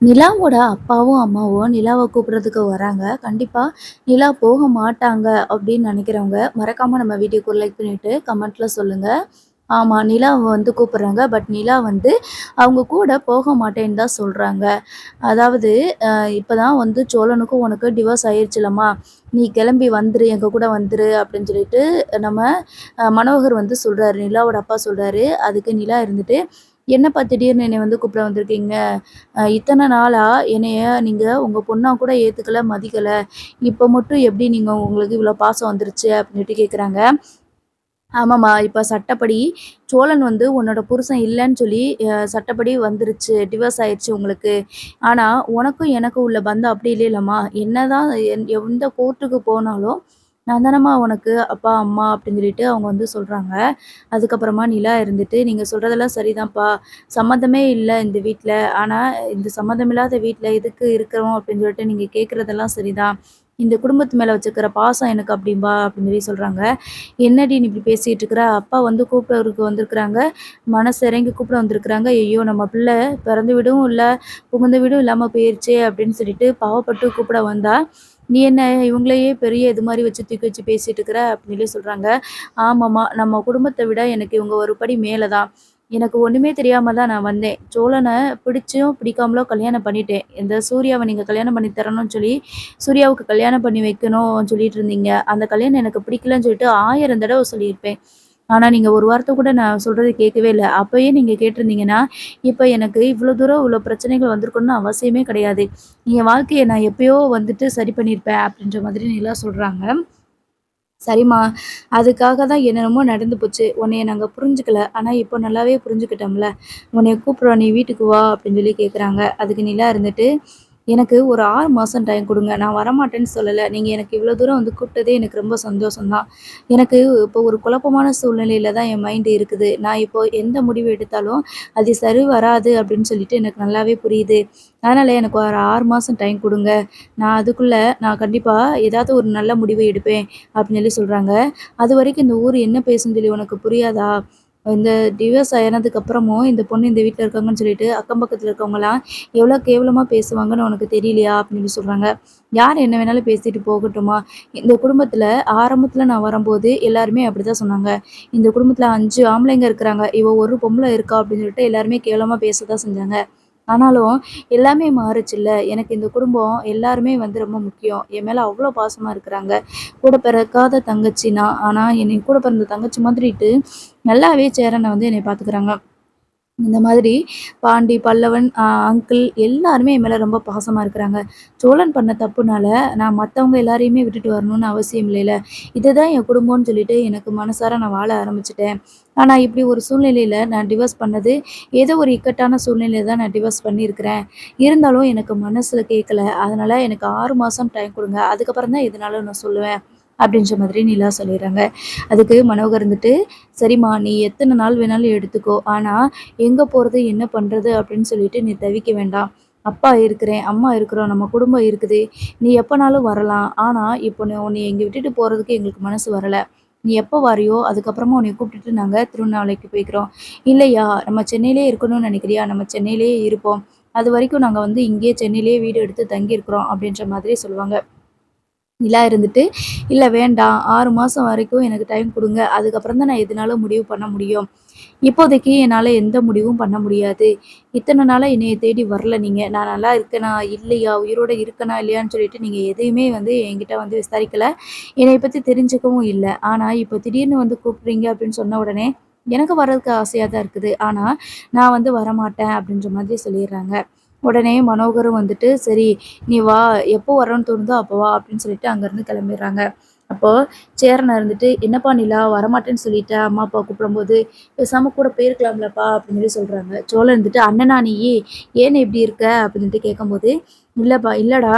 நிலாவோட அப்பாவும், அம்மாவும் நிலாவ கூப்பிடுறதுக்கு வராங்க. கண்டிப்பா நிலா போக மாட்டாங்க அப்படின்னு நினைக்கிறவங்க, மறக்காம நம்ம வீடியோக்கு ஒரு லைக் பண்ணிட்டு கமெண்ட்ல சொல்லுங்க. ஆமா, நிலாவ வந்து கூப்பிடுறாங்க. பட் நிலா வந்து அவங்க கூட போக மாட்டேன்னு தான் சொல்றாங்க. அதாவது அ இப்பதான் வந்து சோழனுக்கும் உனக்கும் டிவோர்ஸ் ஆயிருச்சுலம்மா, நீ கிளம்பி வந்துரு, எங்க கூட வந்துரு அப்படின்னு சொல்லிட்டு நம்ம மனோகர் வந்து சொல்றாரு. நிலாவோட அப்பா சொல்றாரு. அதுக்கு நிலா இருந்துட்டு, "என்னப்பா திடீர்னு என்னைய வந்து கூப்பிட வந்திருக்கீங்க? இத்தன நாளா என்னைய நீங்க உங்க பொண்ணா கூட ஏத்துக்கல, மதிக்கல. இப்ப மட்டும் எப்படி நீங்க உங்களுக்கு இவ்வளோ பாசம் வந்துருச்சு?" அப்படின்ட்டு கேட்குறாங்க. ஆமாம்மா, இப்ப சட்டப்படி சோழன் வந்து உன்னோட புருஷன் இல்லன்னு சொல்லி சட்டப்படி வந்துருச்சு. டிவோர்ஸ் ஆயிருச்சு உங்களுக்கு. ஆனா, உனக்கும் எனக்கும் உள்ள பந்தம் அப்படி இல்லைலம்மா. என்னதான் எந்த கோர்ட்டுக்கு போனாலும், நான் தானம்மா உனக்கு அப்பா, அம்மா அப்படின்னு சொல்லிட்டு அவங்க வந்து சொல்றாங்க. அதுக்கப்புறமா நிலா இருந்துட்டு, "நீங்க சொல்றதெல்லாம் சரிதான்ப்பா. சம்மந்தமே இல்ல இந்த வீட்ல. ஆனா, இந்த சம்மந்தம் இல்லாத வீட்ல எதுக்கு இருக்கிறோம் அப்படின்னு சொல்லிட்டு நீங்க கேட்கறதெல்லாம் சரிதான். இந்த குடும்பத்து மேல வச்சுருக்கிற பாசம் எனக்கு அப்படிம்பா" அப்படின்னு சொல்லி சொல்றாங்க. "என்னடி நீ இப்படி பேசிட்டு இருக்கிற? அப்பா வந்து கூப்பிடறதுக்கு வந்திருக்கிறாங்க. மனசு இறங்கி கூப்பிட வந்திருக்கிறாங்க. ஐயோ! நம்ம பிள்ளை பிறந்த வீடும் இல்ல, புகுந்த வீடும் இல்லாம போயிருச்சே!" அப்படின்னு சொல்லிட்டு பாவப்பட்டு கூப்பிட வந்தா, "நீ என்ன இவங்களையே பெரிய இது மாரி வச்சு தூக்கி வச்சு பேசிட்டு இருக்கிற?" அப்படின்னு சொல்லி சொல்றாங்க. "ஆமாம்மா, நம்ம குடும்பத்த விட எனக்கு இவங்க ஒரு படி மேல தான். எனக்கு ஒண்ணுமே தெரியாம தான் நான் வந்தேன். சோழன பிடிச்சும் பிடிக்காமலோ கல்யாணம் பண்ணிட்டேன். இந்த சூர்யாவ நீங்க கல்யாணம் பண்ணி தரணும்னு சொல்லி, சூர்யாவுக்கு கல்யாணம் பண்ணி வைக்கணும் சொல்லிட்டு இருந்தீங்க. அந்த கல்யாணம் எனக்கு பிடிக்கலன்னு சொல்லிட்டு 1000 தடவ சொல்லியிருப்பேன். ஆனா, நீங்க ஒரு வார்த்தை கூட நான் சொல்றத கேட்கவே இல்ல. அப்பயே நீங்க கேட்டிருந்தீங்கன்னா, இப்ப எனக்கு இவ்வளோ தூரம் இவ்வளோ பிரச்சனைகள் வந்திருக்கணும்னு அவசியமே கிடையாது. என் வாழ்க்கைய நான் எப்பயோ வந்துட்டு சரி பண்ணியிருப்பேன்." அப்படின்ற மாதிரி நிலா சொல்றாங்க. சரிம்மா. அதுக்காக தான் என்னென்னமோ நடந்து போச்சு. உன்னைய நாங்க புரிஞ்சுக்கல. ஆனா, இப்போ நல்லாவே புரிஞ்சுக்கிட்டோம்ல. உன்னைய கூப்பிடுறோம். நீ வீட்டுக்கு வா அப்படின்னு சொல்லி கேட்குறாங்க. அதுக்கு நிலா இருந்துட்டு, எனக்கு ஒரு 6 மாசம் டைம் குடுங்க. நான் வரமாட்டேன்னு சொல்லல. நீங்க எனக்கு இவ்வளோ தூரம் வந்து கூப்பிட்டதே எனக்கு ரொம்ப சந்தோஷம் தான். எனக்கு இப்போ ஒரு குழப்பமான சூழ்நிலையில தான் என் மைண்ட் இருக்குது. நான் இப்போ எந்த முடிவு எடுத்தாலும் அது சரி வராது அப்படின்னு சொல்லிட்டு எனக்கு நல்லாவே புரியுது. அதனால எனக்கு ஒரு 6 மாசம் டைம் குடுங்க. நான் கண்டிப்பா ஏதாவது ஒரு நல்ல முடிவு எடுப்பேன் அப்படின்னு சொல்லி சொல்றாங்க. அதுவரைக்கும் இந்த ஊர் என்ன பேசும்ன்னு சொல்லி உனக்கு புரியாதா? இந்த டிவோர்ஸ் ஆனதுக்கு அப்புறமும் இந்த பொண்ணு இந்த வீட்ல இருக்காங்கன்னு சொல்லிட்டு அக்கம் பக்கத்துல இருக்கவங்கலாம் எவ்வளோ கேவலமா பேசுவாங்கன்னு உனக்கு தெரியலையா? அப்படின்னு சொல்றாங்க. யார் என்ன வேணாலும் பேசிட்டு போகட்டுமா? இந்த குடும்பத்துல ஆரம்பத்துல நான் வரும்போது எல்லாருமே அப்படிதான் சொன்னாங்க. இந்த குடும்பத்துல 5 ஆம்பளைங்க இருக்கிறாங்க. இவ ஒரு பொம்பள இருக்கா அப்படின்னு சொல்லிட்டு எல்லாருமே கேவலமா பேசத்தான் செஞ்சாங்க. ஆனாலும் எல்லாமே மாறுச்சுல்ல. எனக்கு இந்த குடும்பம் எல்லாருமே வந்து ரொம்ப முக்கியம். என் மேல அவ்ளோ பாசமா இருக்கிறாங்க. கூட பிறக்காத தங்கச்சி நான். ஆனா என்னைய கூட பிறந்த தங்கச்சி மாதிரிட்டு நல்லாவே சேரன வந்து என்னைய பார்த்துக்கிறாங்க. இந்த மாதிரி பாண்டி, பல்லவன், அங்கிள் எல்லாருமே என் மேல ரொம்ப பாசமா இருக்கிறாங்க. சோழன் பண்ண தப்புனால, நான் மத்தவங்க எல்லாரையுமே விட்டுட்டு வரணும்னு அவசியம் இல்லைல. இதுதான் என் குடும்பம்னு சொல்லிட்டு எனக்கு மனசார நான் வாழ ஆரம்பிச்சுட்டேன். ஆனா, இப்படி ஒரு சூழ்நிலையில நான் டிவோர்ஸ் பண்ணது, ஏதோ ஒரு இக்கட்டான சூழ்நிலையில தான் நான் டிவோர்ஸ் பண்ணியிருக்கிறேன். இருந்தாலும் எனக்கு மனசுல கேட்கல. அதனால எனக்கு 6 மாசம் டைம் குடுங்க. அதுக்கப்புறம் தான் எதுனாலும் நான் சொல்லுவேன். அப்படின்ற மாதிரி நிலா சொல்லிர்றாங்க. அதுக்கு மனோகர் இருந்துட்டு, "சரிம்மா, நீ எத்தன நாள் வேணாலும் எடுத்துக்கோ. ஆனா எங்க போறது? என்ன பண்றது? அப்படின்னு சொல்லிட்டு நீ தவிக்க வேண்டாம். அப்பா இருக்கிறேன், அம்மா இருக்கிறோம், நம்ம குடும்பம் இருக்குது. நீ எப்பனாலும் வரலாம். ஆனா, இப்போ உன்னைய இங்க விட்டுட்டு போறதுக்கு எங்களுக்கு மனசு வரல. நீ எப்போ வாரியோ, அதுக்கப்புறமா உன்னைய கூப்பிட்டுட்டு நாங்க திருவண்ணாமலைக்கு போய்க்கிறோம். இல்லையா, நம்ம சென்னையிலேயே இருக்கணும்னு நினைக்கிறியா? நம்ம சென்னையிலேயே இருப்போம். அதுவரைக்கும் நாங்க வந்து இங்கேயே சென்னையிலேயே வீடு எடுத்து தங்கியிருக்கிறோம்." அப்படின்ற மாதிரி சொல்லுவாங்க. நிலா இருந்துட்டு, "இல்ல வேண்டாம். 6 மாசம் வரைக்கும் எனக்கு டைம் குடுங்க. அதுக்கப்புறம் தான் நான் எதுனாலும் முடிவு பண்ண முடியும். இப்போதைக்கு என்னால எந்த முடிவும் பண்ண முடியாது. இத்தன நாளா என்னைய தேடி வரல நீங்க. நான் நல்லா இருக்கேனா? இல்லையா? உயிரோட இருக்கேனா? இல்லையான்னு சொல்லிட்டு நீங்க எதையுமே வந்து என்கிட்ட வந்து விசாரிக்கல. என்னைய பத்தி தெரிஞ்சுக்கவும் இல்ல. ஆனா, இப்போ திடீர்னு வந்து கூப்பிடுறீங்க அப்படின்னு சொன்ன உடனே, எனக்கு வர்றதுக்கு ஆசையா தான் இருக்குது. ஆனா, நான் வந்து வரமாட்டேன்." அப்படின்ற மாதிரி சொல்லிர்றாங்க. உடனே மனோகரும் வந்துட்டு, "சரி, நீ வா. எப்போ வரேன்னு தோணுதோ அப்போ வா" அப்படின்னு சொல்லிட்டு அங்கேருந்து கிளம்பிர்றாங்க. அப்போ சேரன் இருந்துட்டு, "என்னப்பா நிலா வரமாட்டேன்னு சொல்லிட்ட, அம்மா அப்பா கூப்பிடும்போது. பேசாம கூட போயிருக்கலாம்லப்பா" அப்படின்னு சொல்லி சொல்றாங்க. சோழன் இருந்துட்டு, "அண்ணனா நீயி? ஏன்னு இப்படி இருக்க?" அப்படின்ட்டு கேட்கும்போது, இல்லடா,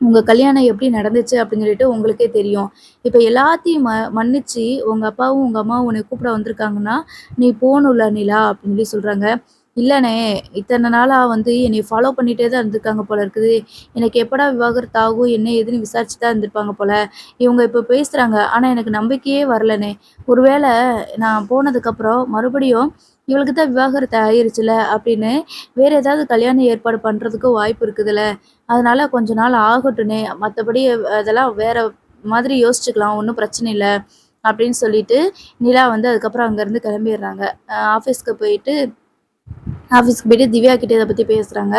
உங்க கல்யாணம் எப்படி நடந்துச்சு அப்படின்னு சொல்லிட்டு உங்களுக்கே தெரியும். இப்ப எல்லாத்தையும் மன்னிச்சு உங்க அப்பாவும், உங்க அம்மாவும் உன்னைய கூப்பிட வந்திருக்காங்கன்னா, நீ போணும்ல நிலா அப்படின்னு சொல்லி சொல்றாங்க. இல்லண்ணே, இத்தன நாளா வந்து என்னைய ஃபாலோ பண்ணிட்டே தான் இருந்திருக்காங்க போல இருக்குது. எனக்கு எப்படா விவாகரத்து ஆகும், என்ன ஏதுன்னு விசாரிச்சு தான் இருந்திருப்பாங்க போல. இவங்க இப்ப பேசுறாங்க. ஆனா எனக்கு நம்பிக்கையே வரலண்ணே. ஒருவேள நான் போனதுக்கப்புறம் மறுபடியும் இவளுக்கு தான் விவாகரத்து ஆயிருச்சுல அப்படின்னு வேற ஏதாவது கல்யாணம் ஏற்பாடு பண்றதுக்கு வாய்ப்பு இருக்குதுல்ல. அதனால கொஞ்ச நாள் ஆகட்டுனே, மத்தபடி அதெல்லாம் வேற மாதிரி யோசிச்சுக்கலாம். ஒண்ணும் பிரச்சனை இல்ல. அப்படின்னு சொல்லிட்டு நிலா வந்து அதுக்கப்புறம் அங்கருந்து கிளம்பிர்றாங்க. ஆஃபீஸ்க்கு போயிட்டு ஆஃபீஸ்க்கு போயிட்டு திவ்யா கிட்ட இத பத்தி பேசுறாங்க.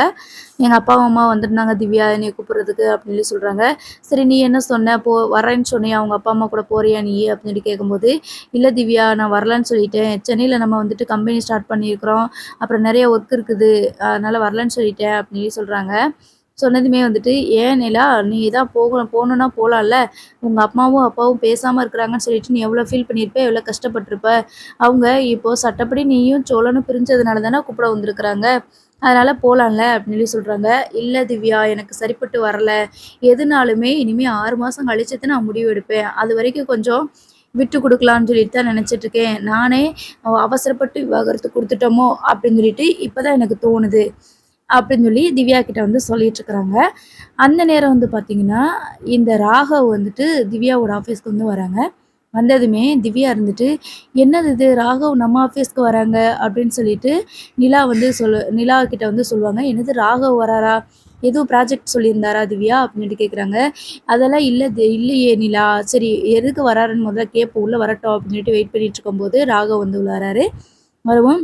எங்க அப்பாவும், அம்மாவும் வந்திருந்தாங்க திவ்யா என்னைய கூப்பிடுறதுக்கு அப்படின்னு சொல்லி சொல்றாங்க. சரி நீ என்ன சொன்ன? வரேன்னு சொன்னியா? உங்க அப்பா, அம்மா கூட போறியா நீ? அப்படின்னு சொல்லி கேட்கும்போது, இல்ல திவ்யா நான் வரலன்னு சொல்லிட்டேன். சென்னையில நம்ம வந்துட்டு கம்பெனி ஸ்டார்ட் பண்ணியிருக்கிறோம். அப்புறம் நெறைய ஒர்க் இருக்குது. அதனால வரலன்னு சொல்லிட்டேன் அப்படின்னு சொல்லி சொல்றாங்க. சொன்னதுமே வந்துட்டு, "ஏன் நிலா நீ தான் போணும்னா போலாம்ல. உங்க அம்மாவும், அப்பாவும் பேசாம இருக்கிறாங்கன்னு சொல்லிட்டு நீ எவ்வளோ ஃபீல் பண்ணியிருப்ப? எவ்வளோ கஷ்டப்பட்டுருப்ப? அவங்க இப்போ சட்டப்படி நீயும் சோழனும் பிரிஞ்சதுனால தானே கூப்பிட வந்திருக்கிறாங்க. அதனால போலாம்ல அப்படின்னு சொல்லி சொல்றாங்க. இல்ல திவ்யா எனக்கு சரிப்பட்டு வரல. எதுனாலுமே இனிமே 6 மாசம் கழிச்சு தான் நான் முடிவு எடுப்பேன். அதுவரைக்கும் கொஞ்சம் விட்டு குடுக்கலான்னு சொல்லிட்டு தான் நினைச்சிட்டு இருக்கேன். நானே அவசரப்பட்டு விவாகரத்து குடுத்துட்டோமோ அப்படின்னு சொல்லிட்டு இப்பதான் எனக்கு தோணுது. அப்படின்னு சொல்லி திவ்யா கிட்ட வந்து சொல்லிட்டு இருக்கிறாங்க. அந்த நேரம் வந்து பார்த்தீங்கன்னா, இந்த ராகவ் வந்துட்டு திவ்யாவோட ஆஃபீஸ்க்கு வந்து வராங்க. வந்ததுமே திவ்யா இருந்துட்டு, "என்னது இது ராகவ் நம்ம ஆஃபீஸ்க்கு வராங்க" அப்படின்னு சொல்லிட்டு நிலா கிட்ட வந்து சொல்லுவாங்க. "என்னது ராகவ் வராரா? எதுவும் ப்ராஜெக்ட் சொல்லியிருந்தாரா திவ்யா?" அப்படின்னு சொல்லிட்டு கேட்குறாங்க. "அதெல்லாம் இல்லையே நிலா. சரி எதுக்கு வராருன்னு முதல்ல கேட்போம். உள்ள வரட்டும்" அப்படின்னு சொல்லிட்டு வெயிட் பண்ணிட்டு இருக்கும்போது ராகவ் வந்து உள்ள வராரு. வரவும்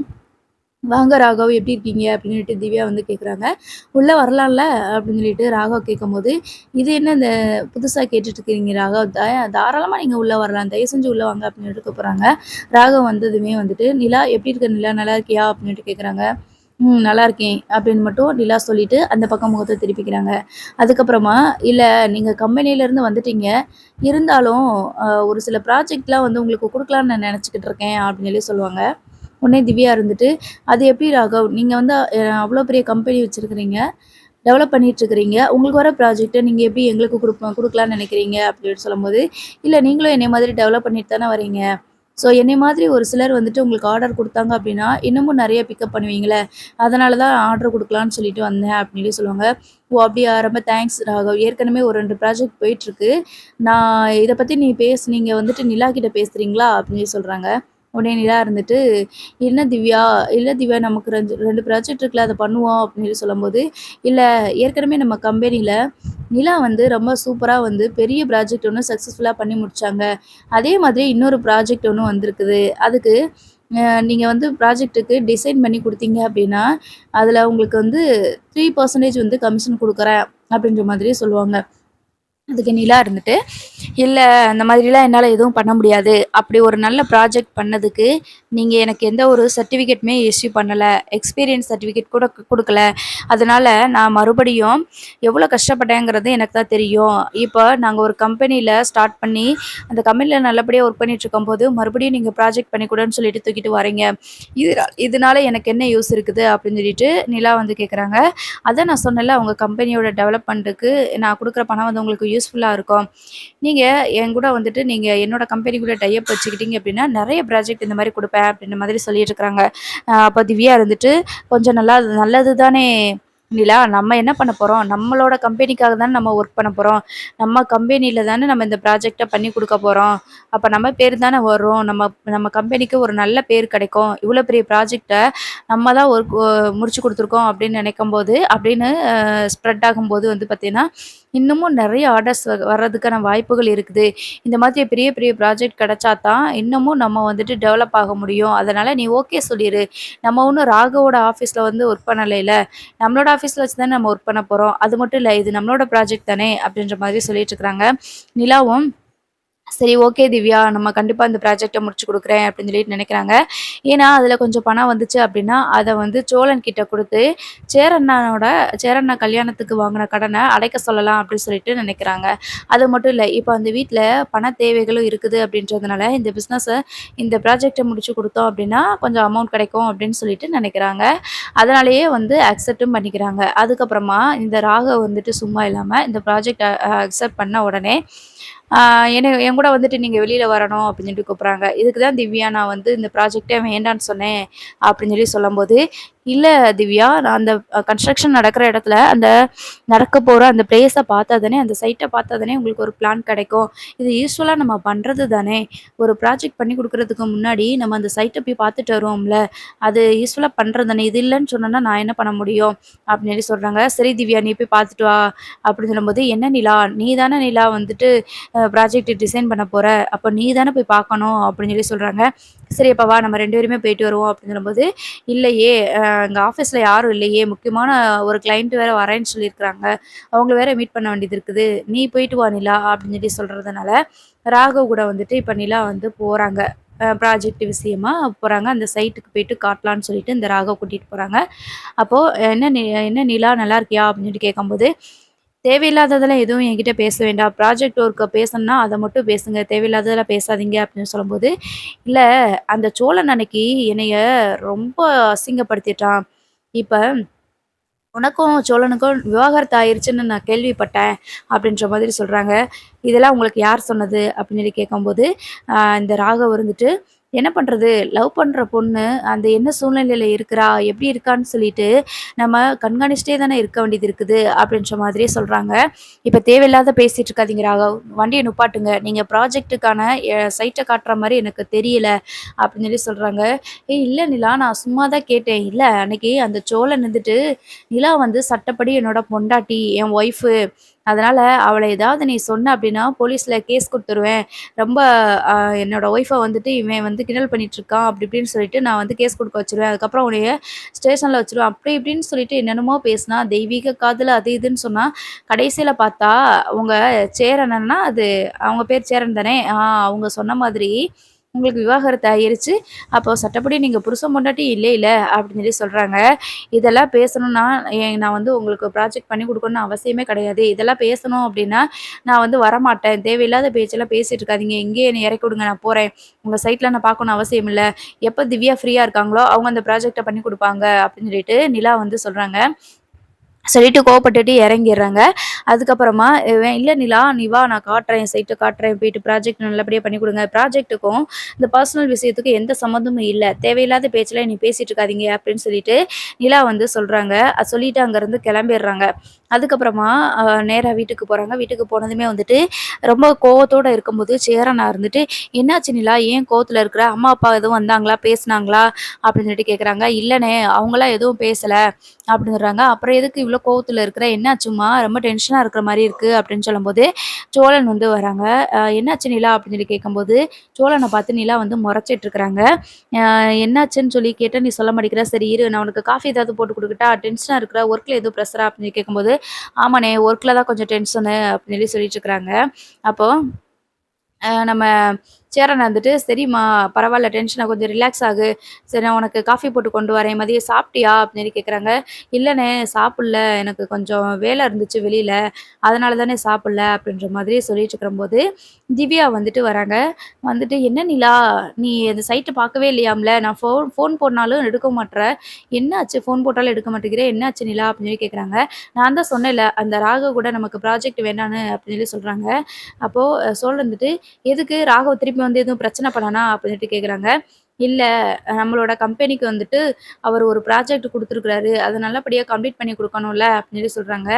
"வாங்க ராகவ் எப்படி இருக்கீங்க?" அப்படின்னு சொல்லிட்டு திவ்யா வந்து கேட்குறாங்க. "உள்ள வரலாம்ல?" அப்படின்னு சொல்லிட்டு ராகவ் கேட்கும்போது, "இது என்ன இந்த புதுசா கேட்டுட்டு இருக்கிறீங்க ராகவ்? தாராளமா நீங்க உள்ள வரலாம். தயவு செஞ்சு உள்ள வாங்க" அப்படின்னு சொல்லிட்டு கூப்பிடுறாங்க. ராகவ் வந்ததுமே வந்துட்டு, "நிலா எப்படி இருக்க நிலா? நல்லா இருக்கியா?" அப்படின்னு சொல்லிட்டு கேட்குறாங்க. "ம் நல்லா இருக்கேன்" அப்படின்னு மட்டும் நிலா சொல்லிட்டு அந்த பக்கம் முகத்த திருப்பிக்கிறாங்க. அதுக்கப்புறமா, "இல்ல நீங்க கம்பெனிலேருந்து வந்துட்டீங்க. இருந்தாலும் ஒரு சில ப்ராஜெக்ட்லாம் வந்து உங்களுக்கு குடுக்கலான்னு நான் நெனச்சுக்கிட்டு இருக்கேன்" அப்படின்னு சொல்லி சொல்லுவாங்க. உடனே திவ்யா இருந்துட்டு, "அது எப்படி ராகவ்? நீங்க வந்து அவ்ளோ பெரிய கம்பெனி வச்சிருக்கிறீங்க. டெவலப் பண்ணிட்டுருக்கிறீங்க. உங்களுக்கு வர ப்ராஜெக்ட்ட நீங்க எப்படி எங்களுக்கு குடுக்கலான்னு நெனைக்கிறீங்க?" அப்படின்னு சொல்லும்போது, "இல்ல நீங்களும் என்னைய மாதிரி டெவலப் பண்ணிட்டு தானே வரீங்க. ஸோ என்னைய மாதிரி ஒரு சிலர் வந்துட்டு உங்களுக்கு ஆர்டர் குடுத்தாங்க அப்படின்னா, இன்னமும் நெறைய பிக்கப் பண்ணுவீங்கள்ல. அதனால தான் ஆர்டர் குடுக்கலான்னு சொல்லிட்டு வந்தேன்." அப்படின்னு சொல்லி சொல்லுவாங்க. "ஓ! அப்படியா? ரொம்ப தேங்க்ஸ் ராகவ். ஏற்கனவே ஒரு 2 ப்ராஜெக்ட் போயிட்டுருக்கு. நான் இத பத்தி நீங்க வந்துட்டு நிலா கிட்ட பேசுறீங்களா?" அப்படின்னு சொல்லி சொல்றாங்க. உடனே நிலா இருந்துட்டு, "என்ன திவ்யா, இல்ல திவ்யா நமக்கு 2 ப்ராஜெக்ட் இருக்குல்ல அத பண்ணுவோம்" அப்படின்னு சொல்லி சொல்லும்போது, "இல்ல ஏற்கனவே நம்ம கம்பெனில நிலா வந்து ரொம்ப சூப்பரா வந்து பெரிய ப்ராஜெக்ட் ஒண்ணு சக்சஸ்ஃபுல்லா பண்ணி முடிச்சாங்க. அதே மாதிரி இன்னொரு ப்ராஜெக்ட் ஒண்ணு வந்திருக்குது. அதுக்கு நீங்க வந்து ப்ராஜெக்ட்டுக்கு டிசைன் பண்ணி குடுத்தீங்க அப்படின்னா, அதுல உங்களுக்கு வந்து 3% வந்து கமிஷன் குடுக்குறேன்" அப்படின்ற மாதிரி சொல்லுவாங்க. அதுக்கு நிலா இருந்துட்டு, "இல்ல அந்த மாதிரிலாம் என்னால எதுவும் பண்ண முடியாது. அப்படி ஒரு நல்ல ப்ராஜெக்ட் பண்ணதுக்கு, நீங்க எனக்கு எந்த ஒரு சர்டிஃபிகேட்டுமே இஷ்யூ பண்ணல. எக்ஸ்பீரியன்ஸ் சர்டிஃபிகேட் கூட குடுக்கல. அதனால நான் மறுபடியும் எவ்வளோ கஷ்டப்பட்டேங்கிறது எனக்கு தான் தெரியும். இப்ப நாங்க ஒரு கம்பெனில ஸ்டார்ட் பண்ணி, அந்த கம்பெனில நல்லபடியா ஒர்க் பண்ணிட்டுருக்கும்போது, மறுபடியும் நீங்க ப்ராஜெக்ட் பண்ணி குடுன்னு சொல்லிட்டு தூக்கிட்டு வர்றீங்க. இதனால எனக்கு என்ன யூஸ் இருக்குது?" அப்படின்னு சொல்லிட்டு நிலா வந்து கேட்குறாங்க. "அதான் நான் சொன்னேன்ல, உங்க கம்பெனியோட டெவலப்மெண்ட்டுக்கு நான் குடுக்குற பணம் வந்து உங்களுக்கு யூஸ்ஃபுல்லா இருக்கும். நீங்க என் கூட வந்துட்டு நீங்க என்னோட கம்பெனி கூட டை அப் வச்சுக்கிட்டீங்க அப்படின்னா, நெறைய ப்ராஜெக்ட் இந்த மாரி குடுப்பேன் அப்படின்ற மாதிரி சொல்லிட்டு இருக்காங்க. அப்ப திவ்யா இருந்துட்டு, "கொஞ்சம் நல்லது தானே நிலா. நம்ம என்ன பண்ண போறோம்? நம்மளோட கம்பெனிக்காக தானே நம்ம ஒர்க் பண்ண போறோம். நம்ம கம்பெனில தானே நம்ம இந்த ப்ராஜெக்ட்ட பண்ணி குடுக்க போறோம். அப்ப நம்ம பேர் தானே வரும். நம்ம கம்பெனிக்கு ஒரு நல்ல பேர் கிடைக்கும். இவ்வளோ பெரிய ப்ராஜெக்ட்ட நம்ம தான் முடிச்சு குடுத்துருக்கோம் அப்படின்னு நினைக்கும்போது அப்படின்னு ஸ்ப்ரெட் ஆகும்போது வந்து பார்த்தீங்கன்னா, இன்னமும் நெறைய ஆர்டர்ஸ் வர்றதுக்கான வாய்ப்புகள் இருக்குது. இந்த மாதிரி பெரிய பெரிய ப்ராஜெக்ட் கிடைச்சா தான் இன்னமும் நம்ம வந்துட்டு டெவலப் ஆக முடியும். அதனால நீ ஓகே சொல்லிரு. நம்ம ஒண்ணும் ராகவோட ஆஃபீஸ்ல வந்து ஒர்க் பண்ணலைல. நம்மளோட ஆஃபீஸ்ல வச்சு தானே நம்ம ஒர்க் பண்ண போறோம். அது மட்டும் இல்ல இது நம்மளோட ப்ராஜெக்ட் தானே அப்படின்ற மாதிரி சொல்லிட்டு இருக்கிறாங்க. நிலாவும் சரி ஓகே திவ்யா, நம்ம கண்டிப்பா இந்த ப்ராஜெக்ட்ட முடிச்சு குடுக்குறேன் அப்படின்னு சொல்லிட்டு நினைக்கிறாங்க. ஏன்னா, அதுல கொஞ்சம் பணம் வந்துச்சு அப்படின்னா, அத வந்து சோழன் கிட்ட குடுத்து, சேரண்ணா கல்யாணத்துக்கு வாங்குன கடன அடைக்க சொல்லலாம் அப்படின்னு சொல்லிட்டு நினைக்கிறாங்க. அது மட்டும் இல்ல, இப்ப அந்த வீட்ல பண தேவைகளும் இருக்குது அப்படின்றதுனால, இந்த ப்ராஜெக்ட்ட முடிச்சு குடுத்தோம் அப்படின்னா, கொஞ்சம் அமௌண்ட் கிடைக்கும் அப்படின்னு சொல்லிட்டு நினைக்கிறாங்க. அதனாலேயே வந்து அக்செப்ட்டும் பண்ணிக்கிறாங்க. அதுக்கப்புறமா இந்த ராகவ் வந்துட்டு சும்மா இல்லாம, இந்த ப்ராஜெக்ட்ட அக்செப்ட் பண்ண உடனே, ஆ என் கூட வந்துட்டு நீங்க வெளியில வரணும் அப்படின்னு சொல்லிட்டு கூப்பிடுறாங்க. இதுக்கு தான் திவ்யா நான் வந்து இந்த ப்ராஜெக்ட்டே வேண்டான்னு சொன்னேன் அப்படின்னு சொல்லி சொல்லும்போது, இல்ல திவ்யா, நான் அந்த கன்ஸ்ட்ரக்ஷன் நடக்கிற இடத்துல, அந்த நடக்க போற அந்த பிளேஸ பார்த்தா தானே, அந்த சைட்ட பார்த்தா தானே உங்களுக்கு ஒரு பிளான் கிடைக்கும். இது யூசுவலா நம்ம பண்றது தானே. ஒரு ப்ராஜெக்ட் பண்ணி குடுக்குறதுக்கு முன்னாடி நம்ம அந்த சைட்ட போய் பார்த்துட்டு வருவோம்ல. அது யூசுவலா பண்றது தானே. இது இல்லன்னு சொன்னேன்னா நான் என்ன பண்ண முடியும்? அப்படின்னு சொல்லி சொல்றாங்க. சரி திவ்யா நீ போய் பார்த்துட்டு வா அப்படின்னு சொல்லும்போது, என்ன நிலா, நீ தானே நிலா வந்துட்டு ப்ராஜெக்ட் டிசைன் பண்ண போற. அப்ப நீ தானே போய் பார்க்கணும் அப்படின்னு சொல்லி சொல்றாங்க. சரி அப்ப வா நம்ம 2 பேருமே போயிட்டு வருவோம் அப்படின்னு சொல்லும்போது, இல்லையே எங்க ஆஃபீஸ்ல யாரும் இல்லையே! முக்கியமான ஒரு கிளையண்ட் வேற வரேன்னு சொல்லியிருக்கிறாங்க. அவங்கள வேற மீட் பண்ண வேண்டியது இருக்குது. நீ போயிட்டு வா நிலா அப்படின்னு சொல்லி சொல்றதுனால, ராகவ் கூட வந்துட்டு இப்ப நிலா வந்து போறாங்க. ப்ராஜெக்ட் விஷயமா போறாங்க. அந்த சைட்டுக்கு போயிட்டு காட்டலான்னு சொல்லிட்டு இந்த ராகவ் கூட்டிட்டு போறாங்க. அப்போ என்ன நிலா நல்லா இருக்கியா? அப்படின்னு சொல்லிட்டு கேட்கும்போது, தேவையில்லாததெல்லாம் எதுவும் என்கிட்ட பேச வேண்டாம். ப்ராஜெக்ட் ஒர்க்க பேசணும்னா அத மட்டும் பேசுங்க. தேவையில்லாததெல்லாம் பேசாதீங்க அப்படின்னு சொல்லும்போது, இல்ல அந்த சோழன் அன்னைக்கு என்னைய ரொம்ப அசிங்கப்படுத்திட்டான். இப்ப உனக்கும் சோழனுக்கும் விவாகரத்து ஆயிருச்சுன்னு நான் கேள்விப்பட்டேன். அப்படின்ற மாதிரி சொல்றாங்க. இதெல்லாம் உங்களுக்கு யார் சொன்னது? அப்படின்னு சொல்லி கேட்கும்போது, இந்த ராகவ் இருந்துட்டு, என்ன பண்றது? லவ் பண்ற பொண்ணு அந்த என்ன சூழ்நிலையில இருக்கிறா? எப்படி இருக்கான்னு சொல்லிட்டு, நம்ம கண்காணிச்சுட்டே தானே இருக்க வேண்டியது இருக்குது. அப்படின்ற மாதிரியே சொல்றாங்க. இப்ப தேவையில்லாத பேசிட்டு இருக்காதீங்க ராகவ். வண்டிய நிப்பாட்டுங்க. நீங்க ப்ராஜெக்ட்டுக்கான சைட்ட காட்டுற மாரி எனக்கு தெரியல. அப்படின்னு சொல்லி சொல்றாங்க. ஏய் இல்ல நிலா, நான் சும்மா தான் கேட்டேன். இல்ல அன்னைக்கு அந்த சோழன் வந்துட்டு நிலா வந்து சட்டப்படி என்னோட பொண்டாட்டி, என் ஒய்ஃபு. அதனால அவள ஏதாவது நீ சொன்ன அப்டின்னா, போலீஸ்ல கேஸ் குடுத்துருவேன். ரொம்ப அ என்னோட ஒய்ஃப வந்துட்டு இவன் வந்து கிண்டல் பண்ணிட்டுருக்கான், அப்டி இப்டின்னு சொல்லிட்டு நான் வந்து கேஸ் குடுக்க வச்சுருவேன். அதுக்கப்புறம் உன்னைய ஸ்டேஷன்ல வச்சுருவேன். அப்டி இப்டின்னு சொல்லிட்டு என்னென்னமோ பேசினா, தெய்வீக காதல் அது இதுன்னு சொன்னா, கடைசில பார்த்தா உங்க சேரன் அது அவங்க பேர் சேரன் தானே? அவங்க சொன்ன மாதிரி உங்களுக்கு விவாகரத்து ஆயிருச்சு. அப்போ சட்டப்படி நீங்க புருஷன் பொண்டாட்டி இல்லைல அப்டின்னு சொல்லி சொல்றாங்க. இதெல்லாம் பேசணும்னா, நான் வந்து உங்களுக்கு ப்ராஜெக்ட் பண்ணி குடுக்கணும்னு அவசியமே கிடையாது. இதெல்லாம் பேசணும் அப்டின்னா, நான் வந்து வரமாட்டேன். தேவையில்லாத பேச்செல்லாம் பேசிட்டு இருக்காதீங்க. இங்கேயே என்னை இறக்கி விடுங்க நான் போறேன். உங்க சைட்ல நான் பார்க்கணும்னு அவசியம் இல்ல. எப்ப திவ்யா ஃப்ரீயா இருக்காங்களோ, அவங்க அந்த ப்ராஜெக்ட்ட பண்ணி குடுப்பாங்க அப்டின்னு சொல்லிட்டு நிலா வந்து சொல்றாங்க. சொல்லிட்டு கோவப்பட்டுட்டு இறங்கிர்றாங்க. அதுக்கப்புறமா இவன் "இல்ல நிலா, நீ வா நான் காட்டுறேன், என் சைட்ட காட்டுறேன். போயிட்டு ப்ராஜெக்ட் நல்லபடியா பண்ணி குடுங்க. ப்ராஜெக்ட்டுக்கும் இந்த பர்சனல் விஷயத்துக்கும் எந்த சம்மந்தமும் இல்ல. தேவையில்லாத பேச்செல்லாம் நீ பேசிட்டு இருக்காதீங்க" அப்படின்னு சொல்லிட்டு நிலா வந்து சொல்றாங்க. சொல்லிட்டு அங்கருந்து கிளம்பிர்றாங்க. அதுக்கப்புறமா நேரா வீட்டுக்கு போறாங்க. வீட்டுக்கு போனதுமே வந்துட்டு ரொம்ப கோவத்தோட இருக்கும்போது சேரனா இருந்துட்டு, "என்னாச்சு நிலா? ஏன் கோவத்துல இருக்கிற? அம்மா, அப்பா எதுவும் வந்தாங்களா? பேசுனாங்களா?" அப்படின்னு சொல்லிட்டு கேட்குறாங்க. "இல்லண்ணே, அவங்கலாம் எதுவும் பேசல." அப்படிங்கிறாங்க. "அப்புறம் எதுக்கு இவ்ளோ கோவத்துல இருக்கிற? என்னாச்சும்மா? ரொம்ப டென்ஷனா இருக்கிற மாரி இருக்கு." அப்படின்னு சொல்லும்போது, சோழன் வந்து வராங்க. "என்னாச்சு நிலா?" அப்படின்னு சொல்லி கேட்கும்போது, சோழன பார்த்து நிலா வந்து மொறச்சிட்டு இருக்கிறாங்க. என்னாச்சுன்னு சொல்லி கேட்டா, "நீ சொல்ல மாட்டேங்கிற. சரி இரு, நான் உனக்கு காஃபி ஏதாவது போட்டு குடுக்கட்டா? டென்ஷனா இருக்கிற? ஒர்க்ல எதுவும் ப்ரெஷரா?" அப்படின்னு சொல்லி கேட்கும்போது, "ஆமாண்ணே, ஒர்க்ல தான் கொஞ்சம் டென்ஷனு." அப்படின்னு சொல்லி சொல்லிட்டு இருக்கிறாங்க. அப்போ நம்ம சேரன் வந்துட்டு, "சரிம்மா பரவால்ல டென்ஷனா கொஞ்சம் ரிலாக்ஸ் ஆகு. சரி நான் உனக்கு காஃபி போட்டு கொண்டு வரேன். மதியம் சாப்பிட்டியா?" அப்படின்னு சொல்லி கேட்குறாங்க. "இல்லண்ணே சாப்பிடல. எனக்கு கொஞ்சம் வேலை இருந்துச்சு வெளியில. அதனால தானே சாப்பிடல." அப்படின்ற மாதிரி சொல்லிட்டு இருக்கும்போது, திவ்யா வந்துட்டு வராங்க. வந்துட்டு, "என்ன நிலா, நீ அந்த சைட்ட பார்க்கவே இல்லையாம்ல? நான் ஃபோன் பண்ணாலும் எடுக்க மாட்ற. என்னாச்சு? ஃபோன் போட்டாலும் எடுக்க மாட்டேங்கிற. என்னாச்சு நிலா?" அப்படின்னு சொல்லி கேட்குறாங்க. "நான் தான் சொன்னேன்ல, அந்த ராகு கூட நமக்கு ப்ராஜெக்ட் வேணான்னு." அப்படின்னு சொல்லி சொல்றாங்க. அப்போ சோழன் வந்துட்டு, "எதுக்கு ராகவ் திருப்பி வந்து எதுவும் பிரச்சனை பண்ணானா?" அப்படின்ட்டு கேட்குறாங்க. "இல்ல நம்மளோட கம்பெனிக்கு வந்துட்டு அவர் ஒரு ப்ராஜெக்ட் குடுத்துருக்காரு. அத நல்லபடியா கம்ப்ளீட் பண்ணி குடுக்கணும்ல." அப்படின்னு சொல்லி சொல்றாங்க.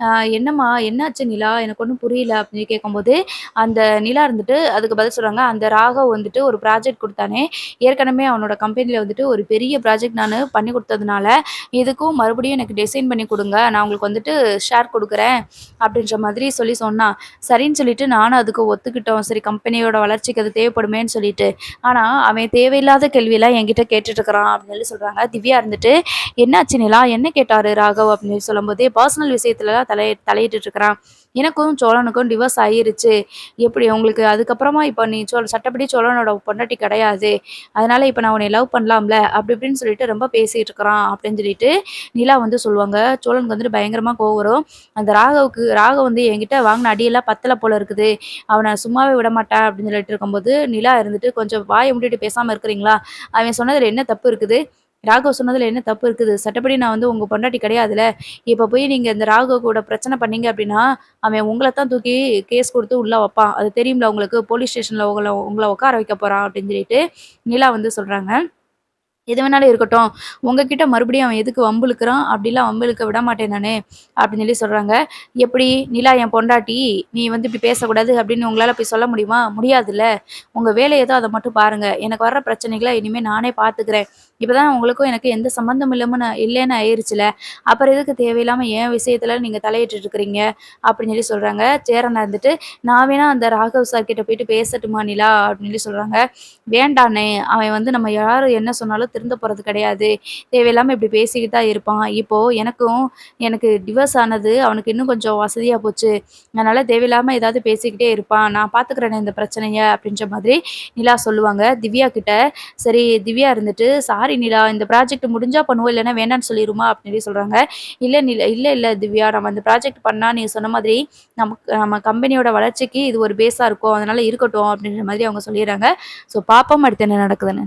"அ என்னம்மா என்னாச்சு நிலா? எனக்கு ஒண்ணும் புரியல." அப்படின்னு சொல்லி கேட்கும்போது, அந்த நிலா இருந்துட்டு அதுக்கு பதில் சொல்றாங்க, "அந்த ராகவ் வந்துட்டு ஒரு ப்ராஜெக்ட் குடுத்தானே, ஏற்கனவே அவனோட கம்பெனில வந்துட்டு ஒரு பெரிய ப்ராஜெக்ட் நானு பண்ணி குடுத்ததுனால, இதுக்கும் மறுபடியும் எனக்கு டிசைன் பண்ணி குடுங்க. நான் உங்களுக்கு வந்துட்டு ஷேர் குடுக்குறேன்." அப்படின்ற மாதிரி சொல்லி சொன்னா. சரின்னு சொல்லிட்டு நானும் அதுக்கு ஒத்துக்கிட்டோம். சரி கம்பெனியோட வளர்ச்சிக்கு அது தேவைப்படுமேன்னு சொல்லிட்டு. ஆனா, அவன் தேவையில்லாத கேள்வியெல்லாம் என்கிட்ட கேட்டுட்டு இருக்கிறான் அப்படின்னு சொல்லி சொல்றாங்க. திவ்யா இருந்துட்டு, "என்னாச்சு நிலா? என்ன கேட்டாரு ராகவ்?" அப்படின்னு சொல்லி சொல்லும்போது, "பர்சனல் விஷயத்துலலாம் தலையிட்டுட்டு இருக்கிறான். எனக்கும் சோழனுக்கும் டிவோர்ஸ் ஆயிருச்சு. எப்படி உங்களுக்கு அதுக்கப்புறமா இப்ப நீ சட்டப்படி சோழனோட பொண்டாட்டி கிடையாது. அதனால இப்ப நான் உன்னைய லவ் பண்ணலாம்ல." அப்படி இப்படின்னு சொல்லிட்டு ரொம்ப பேசிட்டு இருக்கிறான் அப்படின்னு சொல்லிட்டு நிலா வந்து சொல்லுவாங்க. சோழனுக்கு வந்துட்டு பயங்கரமா கோவம் வரும். அந்த ராகவ் வந்து என்கிட்ட வாங்கின அடியெல்லாம் பத்தல போல இருக்குது. அவன சும்மாவே விடமாட்டேன் அப்படின்னு சொல்லிட்டு இருக்கும்போது, நிலா இருந்துட்டு கொஞ்சம் வாய மூடிட்டு பேசாம இருக்கிறீங்களா? அவன் சொன்னதுல என்ன தப்பு இருக்குது? ராகவ் சொன்னதுல என்ன தப்பு இருக்குது? சட்டப்படி நான் வந்து உங்க பொண்டாட்டி கிடையாதுல்ல. இப்ப போய் நீங்க இந்த ராகவ் கூட பிரச்சனை பண்ணீங்க அப்படின்னா, அவன் உங்கள தான் தூக்கி கேஸ் குடுத்து உள்ள வப்பான். அது தெரியும்ல உங்களுக்கு. போலீஸ் ஸ்டேஷன்ல உங்கள உங்கள உட்கார வைக்க போறான் அப்படின்னு சொல்லிட்டு நிலா வந்து சொல்றாங்க. எது வேணாலும் இருக்கட்டும். உங்ககிட்ட மறுபடியும் அவன் எதுக்கு வம்பு இழுக்குறான்? அப்படிலாம் வம்பு இழுக்க விட மாட்டேன் நானு." அப்படின்னு சொல்லி சொல்றாங்க. "எப்படி? நிலா என் பொண்டாட்டி. நீ வந்து இப்படி பேசக்கூடாது அப்படின்னு உங்களால போய் சொல்ல முடியுமா? முடியாதுல்ல. உங்க வேலை ஏதோ அத மட்டும் பாருங்க. எனக்கு வர்ற பிரச்சனைகள இனிமே நானே பார்த்துக்கிறேன். இப்பதான் உங்களுக்கும் எனக்கும் எந்த சம்மந்தம் இல்லன்னு ஆயிருச்சுல. அப்புறம் எதுக்கு தேவையில்லாம என் விஷயத்துல நீங்க தலையிட்டுட்டு இருக்கிறீங்க?" அப்படின்னு சொல்லி சொல்றாங்க. சேரன் இருந்துட்டு, "நான் வேணா அந்த ராகவ் சார் கிட்ட போயிட்டு பேசட்டுமா நிலா?" அப்படின்னு சொல்லி சொல்றாங்க. "வேண்டாண்ணே. அவன் வந்து நம்ம யாரு என்ன சொன்னாலும் திருந்த போறது கிடையாது. தேவையில்லாம இப்படி பேசிக்கிட்டு தான் இருப்பான். இப்போ எனக்கு டிவோர்ஸ் ஆனது அவனுக்கு இன்னும் கொஞ்சம் வசதியா போச்சு. அதனால தேவையில்லாம ஏதாவது பேசிக்கிட்டே இருப்பான். நான் பார்த்துக்கிறேனே இந்த பிரச்சனைய." அப்படின்ற மாதிரி நிலா சொல்லுவாங்க திவ்யா கிட்ட. சரி திவ்யா இருந்துட்டு, "சாரி நிலா, இந்த ப்ராஜெக்ட் முடிஞ்சா பண்ணுவோம். இல்லன்னா வேணான்னு சொல்லிருமா?" அப்படின்னு சொல்லி சொல்றாங்க. இல்ல திவ்யா, நம்ம இந்த ப்ராஜெக்ட் பண்ணா நீங்க சொன்ன மாதிரி நம்ம கம்பெனியோட வளர்ச்சிக்கு இது ஒரு பேஸா இருக்கும். அதனால இருக்கட்டும்." அப்படின்ற மாதிரி அவங்க சொல்லிர்றாங்க. ஸோ பார்ப்போம் அடுத்து என்ன நடக்குதுன்னு.